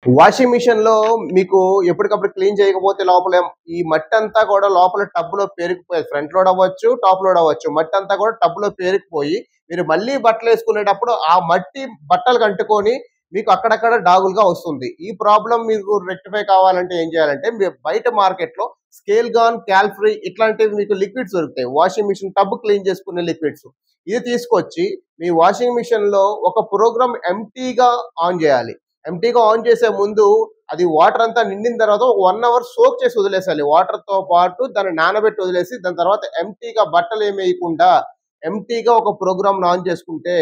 Washing మిషన్‌లో మీకు ఎప్పటికప్పుడు క్లీన్ చేయకపోతే లోపల ఈ మట్టంతా కూడా లోపల టబ్‌లో పేరుకుపోయేది. ఫ్రంట్ లోడ్ అవ్వచ్చు, టాప్ లోడ్ అవ్వచ్చు. మట్టంతా కూడా టబ్‌లో పేరుకుపోయి, మీరు మళ్ళీ బట్టలేసుకునేటప్పుడు ఆ మట్టి బట్టలకు అంటుకొని మీకు అక్కడక్కడ డాగులుగా వస్తుంది. ఈ ప్రాబ్లమ్ మీకు రెక్టిఫై కావాలంటే ఏం చేయాలంటే, మీరు బయట మార్కెట్‌లో స్కేల్ గాన్, కాల్ఫ్రీ ఇట్లాంటివి మీకు లిక్విడ్స్ దొరుకుతాయి. వాషింగ్ మిషన్ టబ్ క్లీన్ చేసుకునే లిక్విడ్స్. ఇది తీసుకొచ్చి మీ వాషింగ్ మిషన్‌లో ఒక ప్రోగ్రామ్ ఎంప్టీగా ఆన్ చేయాలి. ఎంప్టీగా ఆన్ చేసే ముందు అది వాటర్ అంతా నిండిన తర్వాత ఒక 1 అవర్ సోక్ చేసి వదిలేసాలి. వాటర్‌తో పాటు దాన్ని నానబెట్టి వదిలేసి దాని తర్వాత ఎంప్టీగా బట్టలేమేయకుండా ఎంప్టీగా ఒక ప్రోగ్రామ్‌ని ఆన్ చేసుకుంటే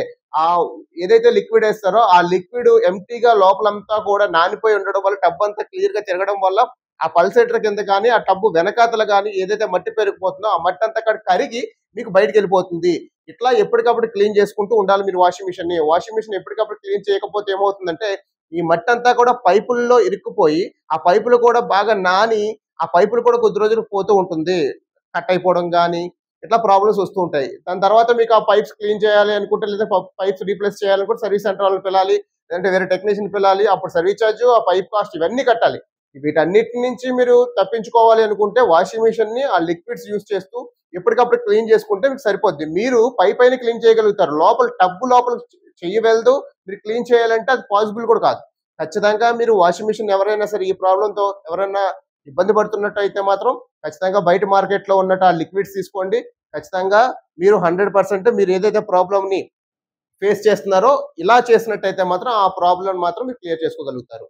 ఏదైతే లిక్విడ్ ఏస్తారో ఆ లిక్విడ్ ఎంప్టీగా లోపలంతా కూడా నానిపోయి ఉండడం వల్ల టబ్ అంతా క్లియర్‌గా తిరగడం వల్ల ఆ పల్సేటర్ కింద గాని, ఆ టబ్ వెనకాతల గాని ఏదైతే మట్టి పేరుకుపోతుందో ఆ మట్టంతా అక్కడ కరిగి మీకు బయటికెళ్ళిపోతుంది. ఇట్లా ఎప్పటికప్పుడు క్లీన్ చేసుకుంటూ ఉండాలి మీరు వాషింగ్ మిషన్‌ని. వాషింగ్ మిషన్ ఎప్పటికప్పుడు క్లీన్ చేయకపోతే ఏమవుతుందంటే ఈ మట్టంతా కూడా పైపుల్లో ఇరుక్కుపోయి, ఆ పైపులు కూడా బాగా నాని, ఆ పైపులు కూడా కొద్ది రోజులకు పోతూ ఉంటుంది. కట్ అయిపోవడం గానీ, ఇట్లా ప్రాబ్లమ్స్ వస్తూ ఉంటాయి. దాని తర్వాత మీకు ఆ పైప్స్ క్లీన్ చేయాలి అనుకుంటే, లేదా పైప్స్ రీప్లేస్ చేయాలనుకుంటే సర్వీస్ సెంటర్ వాళ్ళని పిలాలి. లేదంటే వేరే టెక్నీషియన్‌ని పిలాలి. అప్పుడు సర్వీస్ చార్జు, ఆ పైప్ కాస్ట్ ఇవన్నీ కట్టాలి. వీటన్నిటి నుంచి మీరు తప్పించుకోవాలి అనుకుంటే వాషింగ్ మిషన్‌ని ఆ లిక్విడ్స్ యూజ్ చేస్తూ ఎప్పటికప్పుడు క్లీన్ చేసుకుంటే మీకు సరిపోద్ది. మీరు పైపైన క్లీన్ చేయగలుగుతారు. లోపల టబ్ లోపల చెయ్యి వెళ్దు మీరు క్లీన్ చేయాలంటే అది పాసిబుల్ కూడా కాదు. ఖచ్చితంగా మీరు వాషింగ్ మిషన్ ఎవరైనా సరే ఈ ప్రాబ్లమ్‌తో ఎవరైనా ఇబ్బంది పడుతున్నట్టయితే మాత్రం ఖచ్చితంగా బయట మార్కెట్‌లో ఉన్నట్టు ఆ లిక్విడ్స్ తీసుకోండి. ఖచ్చితంగా మీరు 100% మీరు ఏదైతే ప్రాబ్లమ్‌ని ఫేస్ చేస్తున్నారో ఇలా చేసినట్టయితే మాత్రం ఆ ప్రాబ్లమ్ మాత్రం మీరు క్లియర్ చేసుకోగలుగుతారు.